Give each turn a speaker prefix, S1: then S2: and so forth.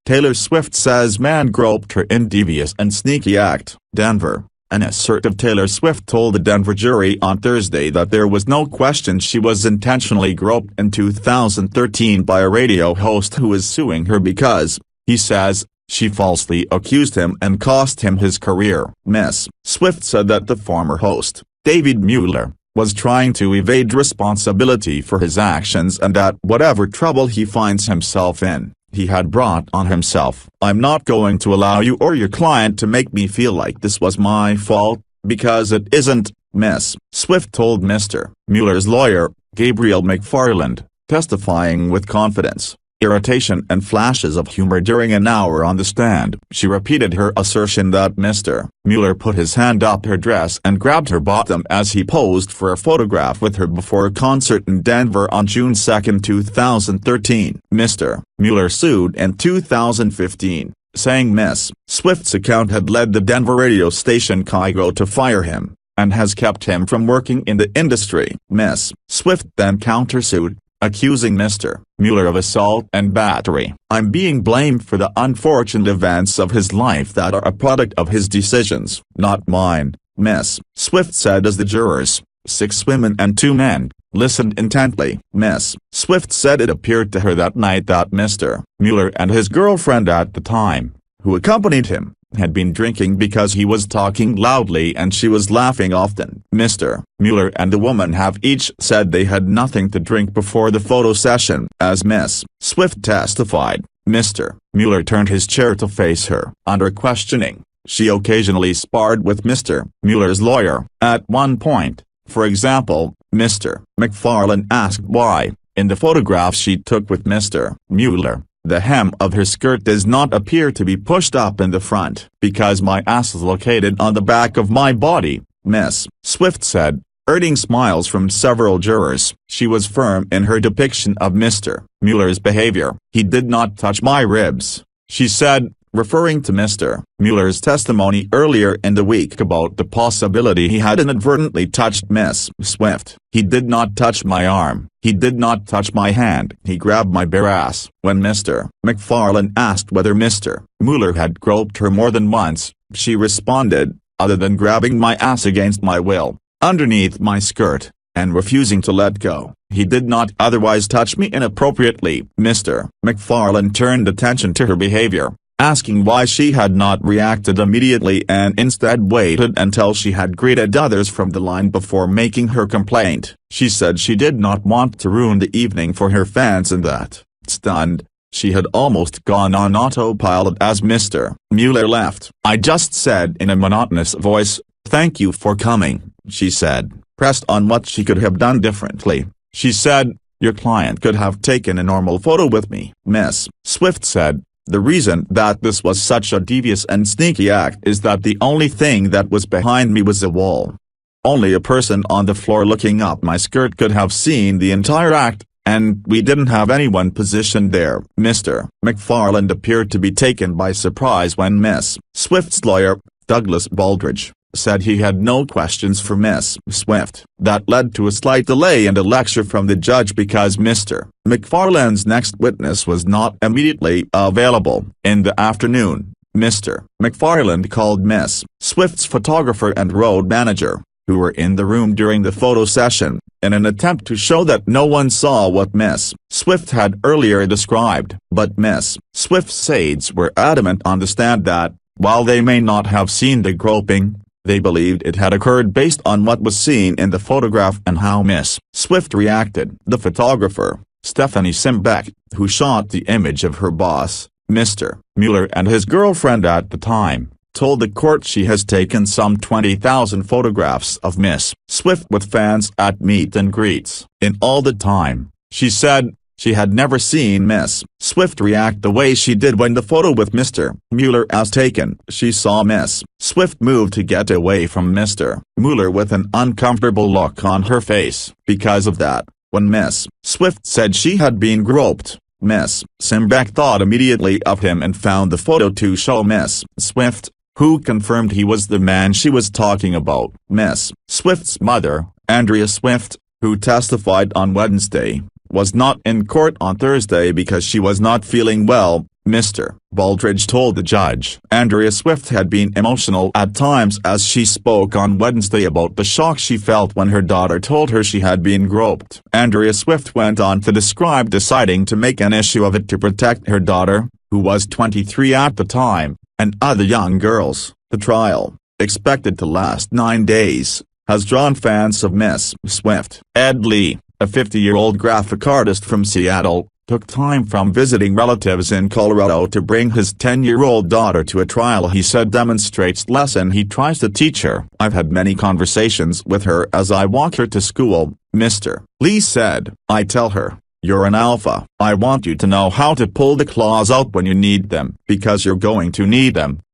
S1: Taylor Swift says man groped her in devious and sneaky act. Denver. An assertive Taylor Swift told the Denver jury on Thursday that there was no question she was intentionally groped in 2013 by a radio host who is suing her because, he says, she falsely accused him and cost him his career. Ms. Swift said that the former host, David Mueller, was trying to evade responsibility for his actions and that whatever trouble he finds himself in, he had brought on himself. "I'm not going to allow you or your client to make me feel like this was my fault, because it isn't," Ms. Swift told Mr. Mueller's lawyer, Gabriel McFarland, testifying with confidence, irritation and flashes of humor during an hour on the stand. She repeated her assertion that Mr. Mueller put his hand up her dress and grabbed her bottom as he posed for a photograph with her before a concert in Denver on June 2, 2013. Mr. Mueller sued in 2015, saying Ms. Swift's account had led the Denver radio station Kygo to fire him, and has kept him from working in the industry. Ms. Swift then countersued, accusing Mr. Mueller of assault and battery. "I'm being blamed for the unfortunate events of his life that are a product of his decisions, not mine," Ms. Swift said as the jurors, 6 women and 2 men, listened intently. Ms. Swift said it appeared to her that night that Mr. Mueller and his girlfriend at the time, who accompanied him, had been drinking because he was talking loudly and she was laughing often. Mr. Mueller and the woman have each said they had nothing to drink before the photo session. As Ms. Swift testified, Mr. Mueller turned his chair to face her. Under questioning, she occasionally sparred with Mr. Mueller's lawyer. At one point, for example, Mr. McFarland asked why, in the photograph she took with Mr. Mueller, the hem of her skirt does not appear to be pushed up in the front. "Because my ass is located on the back of my body," Ms. Swift said, earning smiles from several jurors. She was firm in her depiction of Mr. Mueller's behavior. "He did not touch my ribs," she said, referring to Mr. Mueller's testimony earlier in the week about the possibility he had inadvertently touched Ms. Swift. "He did not touch my arm. He did not touch my hand. He grabbed my bare ass." When Mr. McFarland asked whether Mr. Mueller had groped her more than once, she responded, "Other than grabbing my ass against my will, underneath my skirt, and refusing to let go, he did not otherwise touch me inappropriately." Mr. McFarland turned attention to her behavior, asking why she had not reacted immediately and instead waited until she had greeted others from the line before making her complaint. She said she did not want to ruin the evening for her fans and that, stunned, she had almost gone on autopilot as Mr. Mueller left. "I just said in a monotonous voice, 'Thank you for coming,'" she said, pressed on what she could have done differently. She said, "Your client could have taken a normal photo with me." Ms. Swift said, "The reason that this was such a devious and sneaky act is that the only thing that was behind me was a wall. Only a person on the floor looking up my skirt could have seen the entire act, and we didn't have anyone positioned there." Mr. McFarland appeared to be taken by surprise when Ms. Swift's lawyer, Douglas Baldridge, said he had no questions for Ms. Swift. That led to a slight delay and a lecture from the judge because Mr. McFarland's next witness was not immediately available. In the afternoon, Mr. McFarland called Ms. Swift's photographer and road manager, who were in the room during the photo session, in an attempt to show that no one saw what Ms. Swift had earlier described. But Ms. Swift's aides were adamant on the stand that, while they may not have seen the groping, they believed it had occurred based on what was seen in the photograph and how Ms. Swift reacted. The photographer, Stephanie Simbeck, who shot the image of her boss, Mr. Mueller and his girlfriend at the time, told the court she has taken some 20,000 photographs of Ms. Swift with fans at meet and greets. In all the time, she said, she had never seen Ms. Swift react the way she did when the photo with Mr. Mueller was taken. She saw Ms. Swift move to get away from Mr. Mueller with an uncomfortable look on her face. Because of that, when Ms. Swift said she had been groped, Ms. Simbeck thought immediately of him and found the photo to show Ms. Swift, who confirmed he was the man she was talking about. Ms. Swift's mother, Andrea Swift, who testified on Wednesday, was not in court on Thursday because she was not feeling well. Mr. Baldridge told the judge. Andrea Swift had been emotional at times as she spoke on Wednesday about the shock she felt when her daughter told her she had been groped. Andrea Swift went on to describe deciding to make an issue of it to protect her daughter, who was 23 at the time, and other young girls. The trial, expected to last 9 days, has drawn fans of Miss Swift. Ed Lee, a 50-year-old graphic artist from Seattle, took time from visiting relatives in Colorado to bring his 10-year-old daughter to a trial he said demonstrates the lesson he tries to teach her. "I've had many conversations with her as I walk her to school," Mr. Lee said. "I tell her, you're an alpha. I want you to know how to pull the claws out when you need them, because you're going to need them.